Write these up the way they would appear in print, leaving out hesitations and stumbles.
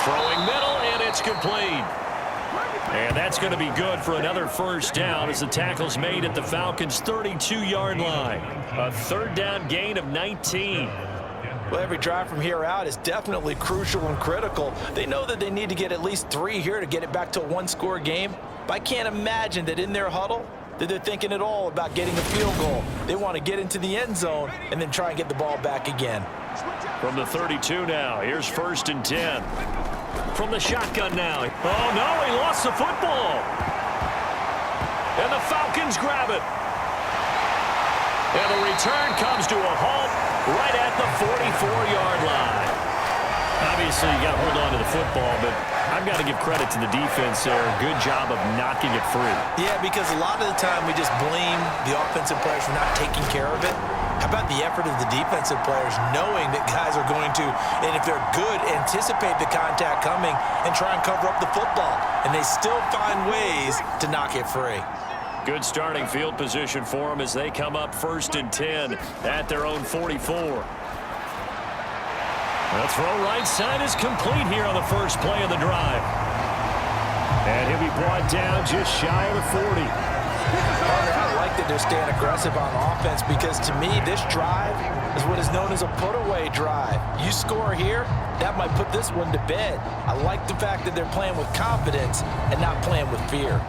Throwing middle, and it's complete. And that's going to be good for another first down as the tackle's made at the Falcons' 32-yard line. A third down gain of 19. Well, every drive from here out is definitely crucial and critical. They know that they need to get at least 3 here to get it back to a one-score game. But I can't imagine that in their huddle that they're thinking at all about getting a field goal. They want to get into the end zone and then try and get the ball back again. From the 32 now, here's 1st and 10. From the shotgun now. Oh, no, he lost the football. And the Falcons grab it. And the return comes to a halt right at the 44-yard line. Obviously, you got to hold on to the football, but I've got to give credit to the defense there. Good job of knocking it free. Yeah, because a lot of the time we just blame the offensive players for not taking care of it. How about the effort of the defensive players knowing that guys are going to, and if they're good, anticipate the contact coming and try and cover up the football. And they still find ways to knock it free. Good starting field position for them as they come up 1st and 10 at their own 44. The throw right side is complete here on the first play of the drive. And he'll be brought down just shy of the 40. I like that they're staying aggressive on offense because to me this drive is what is known as a put-away drive. You score here, that might put this one to bed. I like the fact that they're playing with confidence and not playing with fear.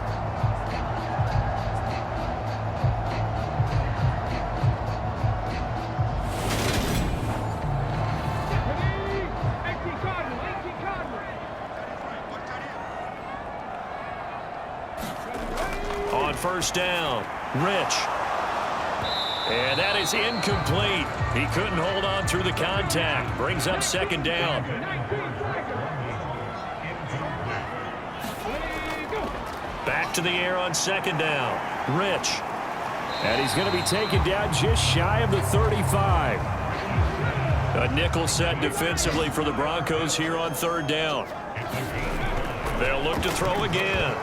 On 1st down, Rich. And that is incomplete. He couldn't hold on through the contact. Brings up 2nd down. Back to the air on 2nd down. Rich. And he's going to be taken down just shy of the 35. A nickel set defensively for the Broncos here on 3rd down. They'll look to throw again.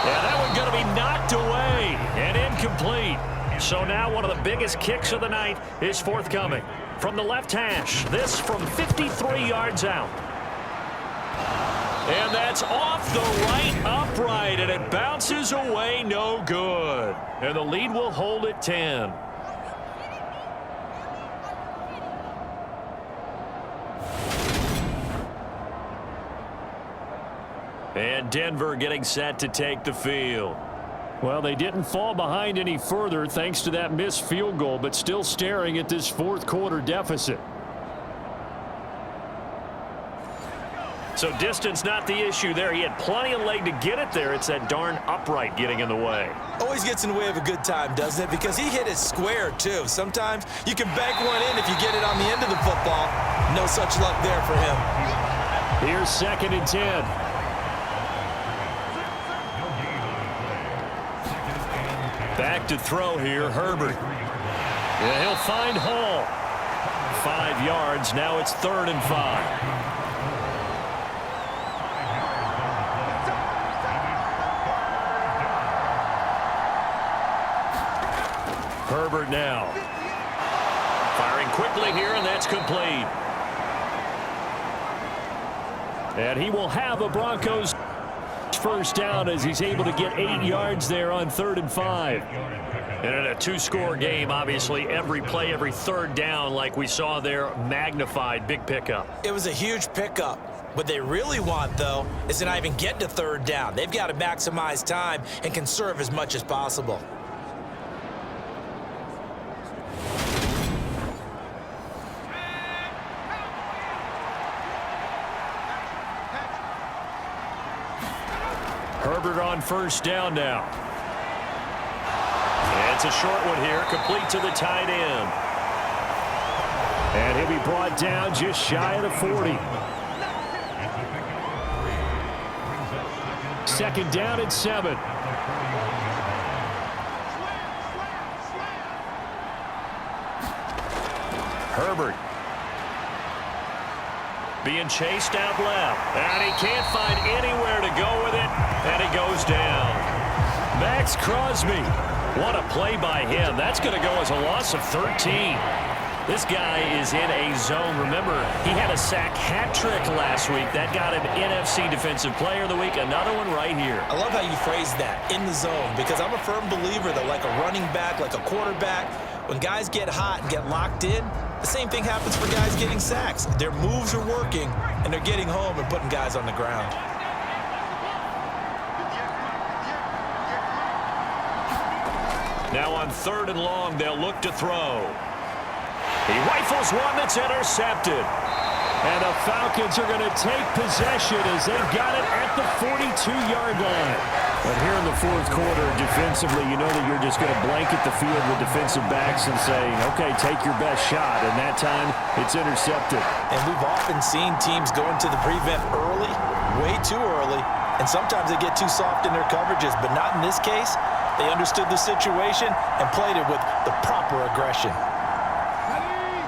And that one's going to be knocked away and incomplete. So now one of the biggest kicks of the night is forthcoming. From the left hash, this from 53 yards out. And that's off the right upright, and it bounces away no good. And the lead will hold at 10. And Denver getting set to take the field. Well, they didn't fall behind any further thanks to that missed field goal, but still staring at this 4th quarter deficit. So distance not the issue there. He had plenty of leg to get it there. It's that darn upright getting in the way. Always gets in the way of a good time, doesn't it? Because he hit it square, too. Sometimes you can bank one in if you get it on the end of the football. No such luck there for him. Here's 2nd and 10. Back to throw here, Herbert. Yeah, he'll find Hall. 5 yards, now it's 3rd and 5. Herbert now. Firing quickly here, and that's complete. And he will have a Broncos first down as he's able to get 8 yards there on 3rd and 5. And in a 2-score game, obviously, every play, every 3rd down, like we saw there, magnified. Big pickup. It was a huge pickup. What they really want, though, is to not even get to 3rd down. They've got to maximize time and conserve as much as possible. Herbert on 1st down now. And it's a short one here, complete to the tight end. And he'll be brought down just shy of the 40. 2nd down and 7. Herbert. Being chased out left. And he can't find anywhere to go with it. And he goes down. Max Crosby. What a play by him. That's going to go as a loss of 13. This guy is in a zone. Remember, he had a sack hat trick last week. That got him NFC Defensive Player of the Week. Another one right here. I love how you phrase that, in the zone, because I'm a firm believer that like a running back, like a quarterback, when guys get hot and get locked in, the same thing happens for guys getting sacks. Their moves are working, and they're getting home and putting guys on the ground. Now on 3rd and long, they'll look to throw. He rifles one that's intercepted. And the Falcons are going to take possession as they've got it at the 42-yard line. But here in the 4th quarter, defensively, you know that you're just going to blanket the field with defensive backs and say, okay, take your best shot. And that time, it's intercepted. And we've often seen teams go into the prevent early, way too early, and sometimes they get too soft in their coverages, but not in this case. They understood the situation and played it with the proper aggression.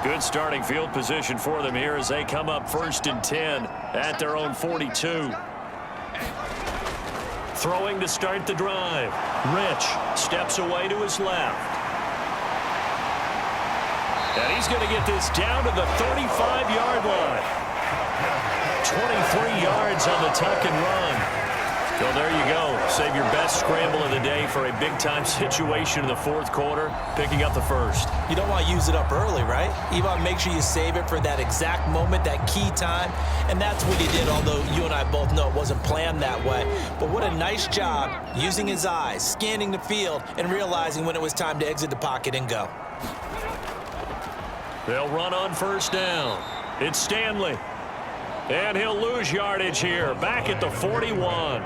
Good starting field position for them here as they come up 1st and 10 at their own 42. Throwing to start the drive. Rich steps away to his left. And he's going to get this down to the 35-yard line. 23 yards on the tuck and run. So there you go. Save your best scramble of the day for a big-time situation in the 4th quarter, picking up the 1st. You don't want to use it up early, right? You want to make sure you save it for that exact moment, that key time. And that's what he did, although you and I both know it wasn't planned that way. But what a nice job using his eyes, scanning the field, and realizing when it was time to exit the pocket and go. They'll run on 1st down. It's Stanley. And he'll lose yardage here, back at the 41.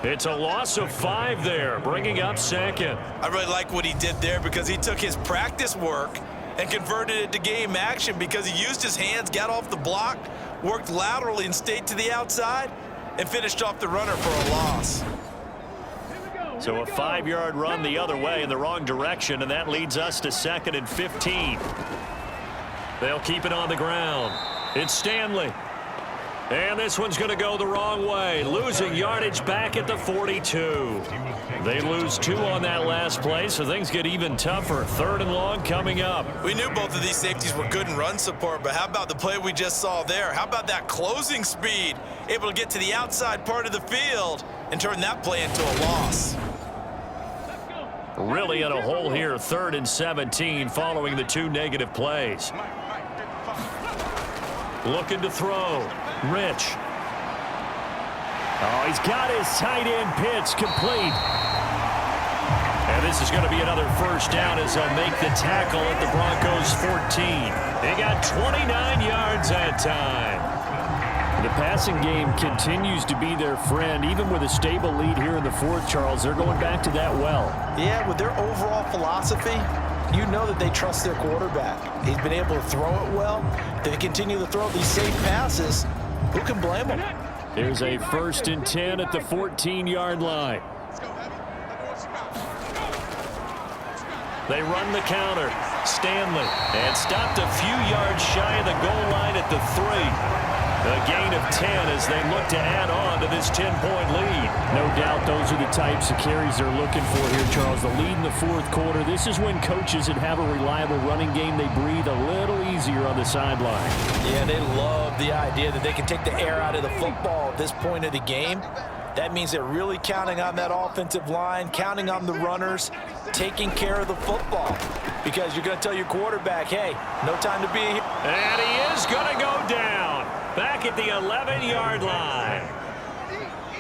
It's a loss of 5 there, bringing up 2nd. I really like what he did there because he took his practice work and converted it to game action because he used his hands, got off the block, worked laterally and stayed to the outside, and finished off the runner for a loss. So a 5-yard run the other way in the wrong direction, and that leads us to 2nd and 15. They'll keep it on the ground. It's Stanley. And this one's going to go the wrong way, losing yardage back at the 42. They lose 2 on that last play, so things get even tougher. 3rd and long coming up. We knew both of these safeties were good in run support, but how about the play we just saw there? How about that closing speed? Able to get to the outside part of the field and turn that play into a loss. Really in a hole here, 3rd and 17 following the 2 negative plays. Looking to throw. Rich. Oh, he's got his tight end pitch complete. And this is going to be another 1st down as they'll make the tackle at the Broncos 14. They got 29 yards that time. The passing game continues to be their friend. Even with a stable lead here in the 4th, Charles, they're going back to that well. Yeah, with their overall philosophy, you know that they trust their quarterback. He's been able to throw it well. They continue to throw these safe passes. Who can blame them? Here's a 1st and 10 at the 14-yard line. They run the counter. Stanley. And stopped a few yards shy of the goal line at the 3. A gain of 10 as they look to add on to this 10-point lead. No doubt those are the types of carries they're looking for here, Charles. The lead in the 4th quarter. This is when coaches that have a reliable running game, they breathe a little easier on the sideline. Yeah, they love the idea that they can take the air out of the football at this point of the game. That means they're really counting on that offensive line, counting on the runners, taking care of the football. Because you're going to tell your quarterback, hey, no time to be here. And he is going to go down. Back at the 11-yard line.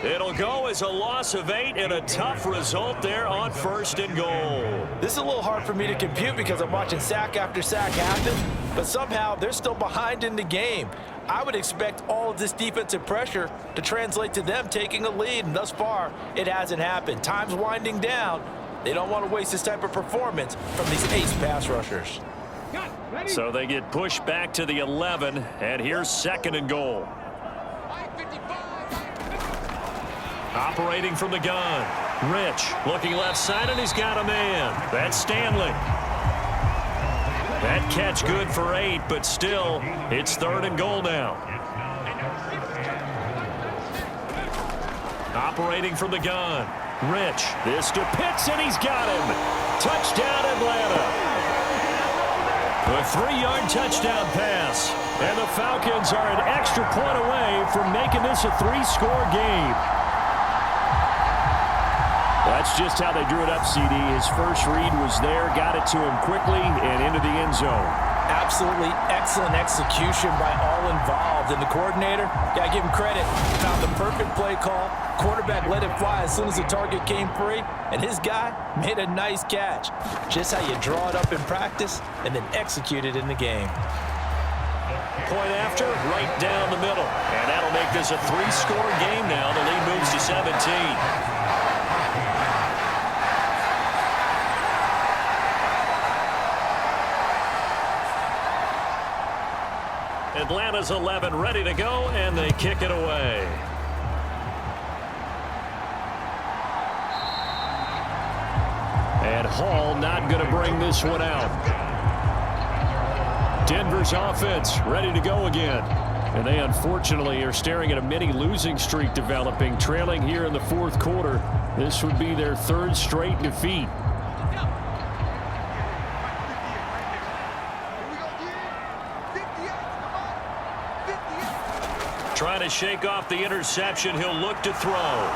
It'll go as a loss of 8 and a tough result there on 1st and goal. This is a little hard for me to compute because I'm watching sack after sack happen, but somehow they're still behind in the game. I would expect all of this defensive pressure to translate to them taking a lead, and thus far, it hasn't happened. Time's winding down. They don't want to waste this type of performance from these ace pass rushers. So they get pushed back to the 11, and here's 2nd and goal. Operating from the gun. Rich looking left side, and he's got a man. That's Stanley. That catch good for 8, but still, it's 3rd and goal now. Operating from the gun. Rich. This to Pitts, and he's got him. Touchdown, Atlanta. A 3-yard touchdown pass. And the Falcons are an extra point away from making this a 3-score game. That's just how they drew it up, CD. His first read was there, got it to him quickly, and into the end zone. Absolutely excellent execution by all involved. And the coordinator, got to give him credit, found the perfect play call. Quarterback let it fly as soon as the target came free, and his guy made a nice catch. Just how you draw it up in practice and then execute it in the game. Point after, right down the middle. And that'll make this a 3-score game now. The lead moves to 17. Atlanta's 11 ready to go, and they kick it away. And Hall not going to bring this one out. Denver's offense ready to go again. And they unfortunately are staring at a mini losing streak developing, trailing here in the fourth quarter. This would be their 3rd straight defeat. Trying to shake off the interception. He'll look to throw.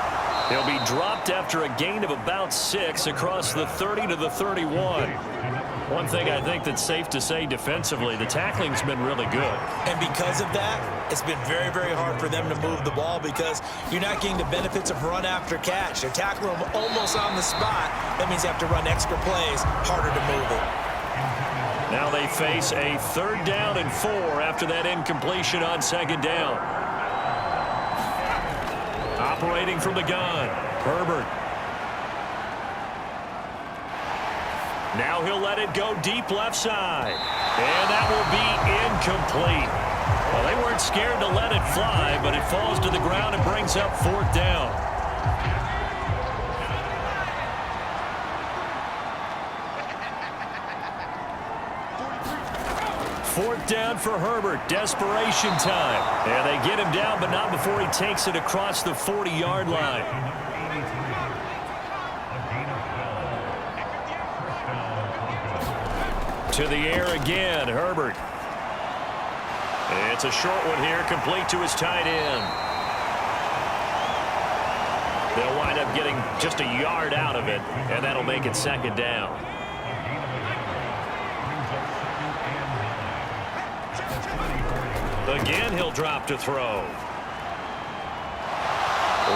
He'll be dropped after a gain of about 6 across the 30 to the 31. One thing I think that's safe to say defensively, the tackling's been really good. And because of that, it's been very, very hard for them to move the ball because you're not getting the benefits of run after catch. They're tackling them almost on the spot. That means you have to run extra plays, harder to move it. Now they face a 3rd down and 4 after that incompletion on 2nd down. Operating from the gun, Herbert. Now he'll let it go deep left side. And that will be incomplete. Well, they weren't scared to let it fly, but it falls to the ground and brings up 4th down. Fourth down for Herbert. Desperation time. And they get him down, but not before he takes it across the 40-yard line. To the air again, Herbert. It's a short one here, complete to his tight end. They'll wind up getting just a yard out of it, and that'll make it 2nd down. Again, he'll drop to throw.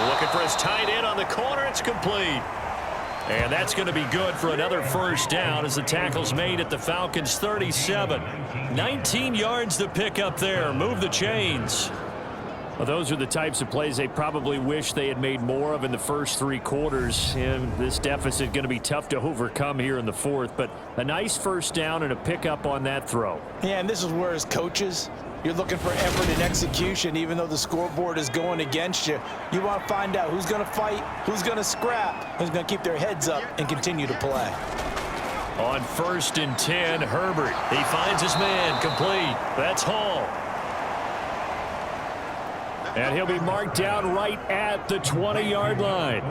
Looking for his tight end on the corner. It's complete. And that's going to be good for another 1st down as the tackle's made at the Falcons' 37. 19 yards to pick up there. Move the chains. Well, those are the types of plays they probably wish they had made more of in the first 3 quarters. And this deficit going to be tough to overcome here in the 4th. But a nice 1st down and a pickup on that throw. Yeah, and this is where as coaches, you're looking for effort and execution. Even though the scoreboard is going against you, you want to find out who's going to fight, who's going to scrap, who's going to keep their heads up and continue to play. On 1st and 10, Herbert. He finds his man, complete. That's Hall. And he'll be marked down right at the 20-yard line.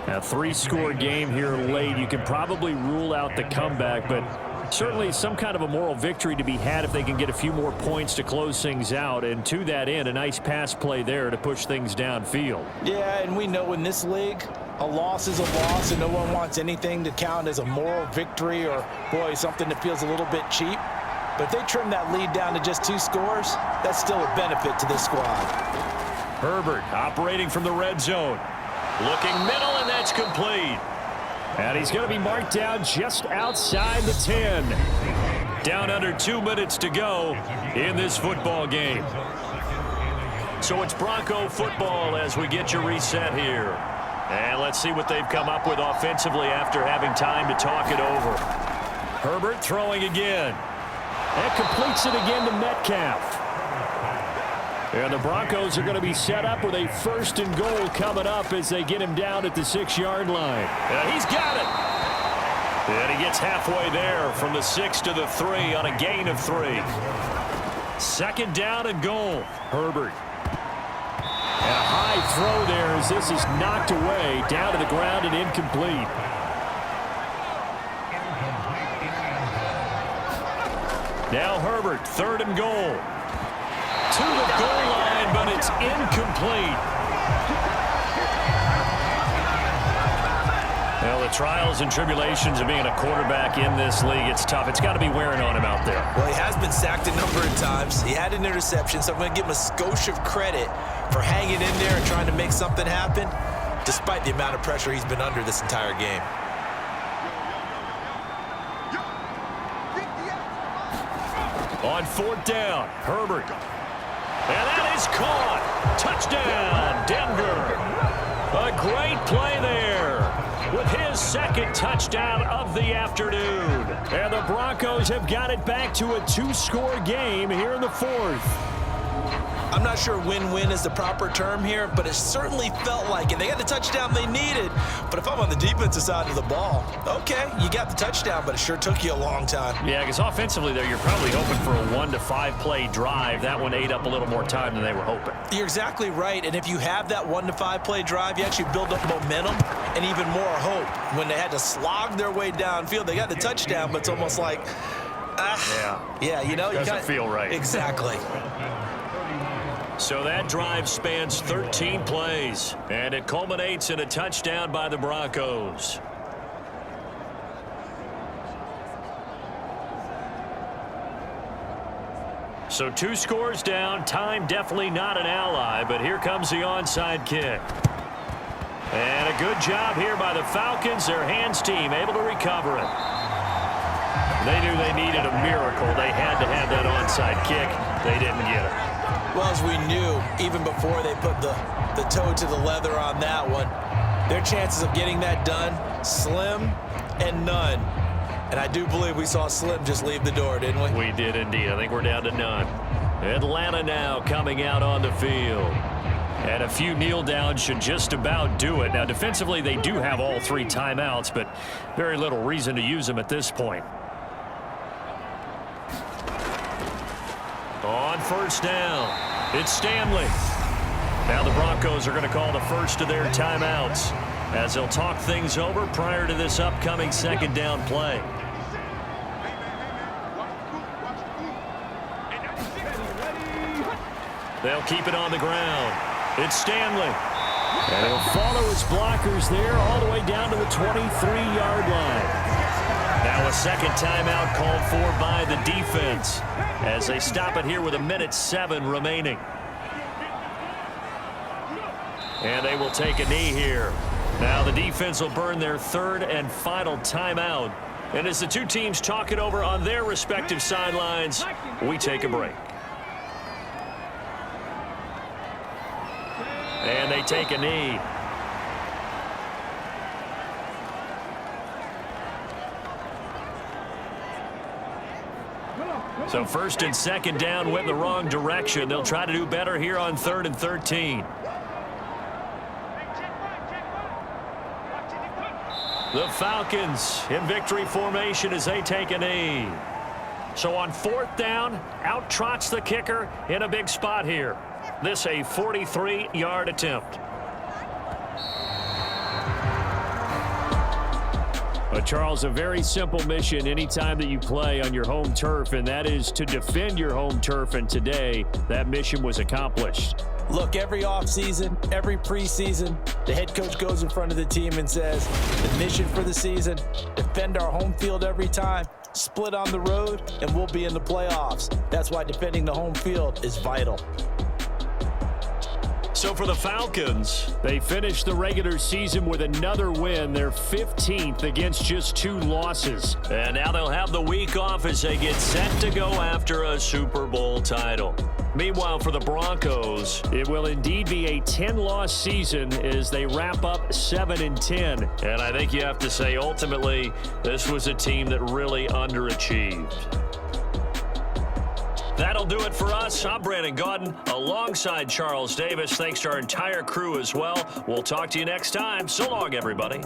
A 3-score game here late. You can probably rule out the comeback, but certainly some kind of a moral victory to be had if they can get a few more points to close things out. And to that end, a nice pass play there to push things downfield. Yeah, and we know in this league, a loss is a loss, and no one wants anything to count as a moral victory or, boy, something that feels a little bit cheap. But if they trim that lead down to just 2 scores, that's still a benefit to this squad. Herbert operating from the red zone. Looking middle, and that's complete. And he's going to be marked down just outside the 10. Down under 2 minutes to go in this football game. So it's Bronco football as we get you reset here. And let's see what they've come up with offensively after having time to talk it over. Herbert throwing again. And completes it again to Metcalf. And the Broncos are going to be set up with a 1st and goal coming up as they get him down at the 6-yard line. And he's got it. And he gets halfway there from the 6 to the 3 on a gain of 3. 2nd down and goal. Herbert. And a high throw there as this is knocked away down to the ground and incomplete. Now Herbert, 3rd and goal. To the goal line, but it's incomplete. Well, the trials and tribulations of being a quarterback in this league, it's tough. It's got to be wearing on him out there. Well, he has been sacked a number of times. He had an interception, so I'm going to give him a skosh of credit for hanging in there and trying to make something happen, despite the amount of pressure he's been under this entire game. On 4th down, Herbert. And that is caught. Touchdown, Denver. A great play there with his 2nd touchdown of the afternoon. And the Broncos have got it back to a 2-score game here in the 4th. I'm not sure win-win is the proper term here, but it certainly felt like it. They got the touchdown they needed, but if I'm on the defensive side of the ball, okay, you got the touchdown, but it sure took you a long time. Yeah, because offensively there, you're probably hoping for a 1 to 5 play drive. That one ate up a little more time than they were hoping. You're exactly right, and if you have that 1 to 5 play drive, you actually build up momentum and even more hope. When they had to slog their way downfield, they got the touchdown, but it's almost like, yeah, you know, doesn't feel right. Exactly. So that drive spans 13 plays, and it culminates in a touchdown by the Broncos. So 2 scores down, time definitely not an ally, but here comes the onside kick. And a good job here by the Falcons, their hands team, able to recover it. They knew they needed a miracle. They had to have that onside kick. They didn't get it. Well, as we knew, even before they put the toe to the leather on that one, their chances of getting that done, slim and none. And I do believe we saw Slim just leave the door, didn't we? We did indeed. I think we're down to none. Atlanta now coming out on the field. And a few kneel downs should just about do it. Now, defensively, they do have all 3 timeouts, but very little reason to use them at this point. On 1st down, it's Stanley. Now the Broncos are going to call the first of their timeouts as they'll talk things over prior to this upcoming 2nd down play. They'll keep it on the ground. It's Stanley. And he'll follow his blockers there all the way down to the 23-yard line. Now a 2nd timeout called for by the defense as they stop it here with 1:07 remaining. And they will take a knee here. Now the defense will burn their 3rd and final timeout. And as the 2 teams talk it over on their respective sidelines, we take a break. And they take a knee. So 1st and 2nd down went the wrong direction. They'll try to do better here on 3rd and 13. The Falcons in victory formation as they take a knee. So on 4th down, out trots the kicker in a big spot here. This a 43-yard attempt. But Charles, a very simple mission anytime that you play on your home turf, and that is to defend your home turf. And today, that mission was accomplished. Look, every offseason, every preseason, the head coach goes in front of the team and says, the mission for the season, defend our home field every time, split on the road, and we'll be in the playoffs. That's why defending the home field is vital. So for the Falcons, they finished the regular season with another win, their 15th against just 2 losses. And now they'll have the week off as they get set to go after a Super Bowl title. Meanwhile, for the Broncos, it will indeed be a 10-loss season as they wrap up 7-10. And I think you have to say, ultimately, this was a team that really underachieved. That'll do it for us. I'm Brandon Gaudin alongside Charles Davis. Thanks to our entire crew as well. We'll talk to you next time. So long, everybody.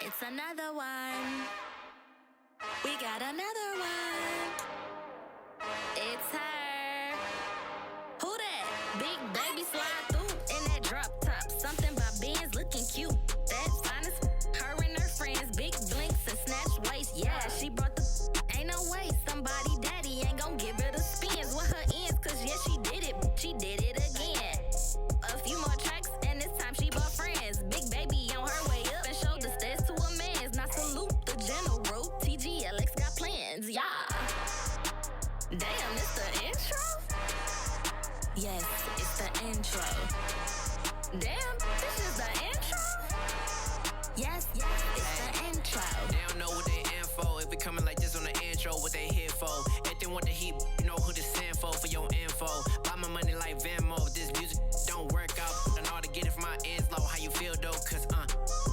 It's another one. We got another one. It's her. Who that? Big baby slide through in that drop top. Something by Benz looking cute. That's honest. Her and her friends, big blinks and snatch waist. Yeah, she brought the. Ain't no way somebody daddy ain't gon' give her the spins with her ends. Cause yeah, she did it. She did it again. A few more tracks and this time she brought friends. Big baby on her way up and showed the stairs to a man's. Now salute the general. TGLX got plans, yeah. Damn, it's the intro? Yes, it's the intro. Damn, this is the intro? Yes, it's the intro. They don't know what they in for. If we coming like this on the intro, what they here for? If they want the heat, you know who to send for your info. Buy my money like Venmo. If this music don't work out, I know how to get it from my ends low. How you feel though? Cause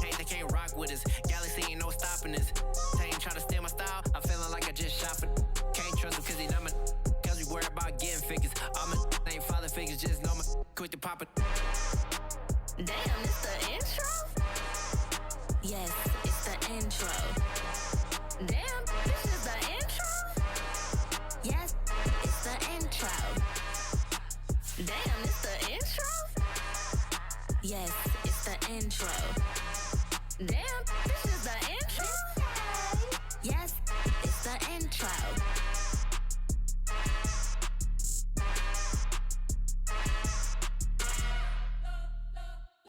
hey, they can't rock with us. Galaxy ain't no stopping us. They ain't try to steal my style. I'm feeling like I just shot for. Can't trust him cause he not my. Cause we worried about getting figures. All my ain't father figures, just know my quick to pop it. Damn, it's the intro? Yes, it's the intro. Damn, this is the intro? Yes, it's the intro. Damn, it's the intro? Yes, it's the intro. Damn, this is the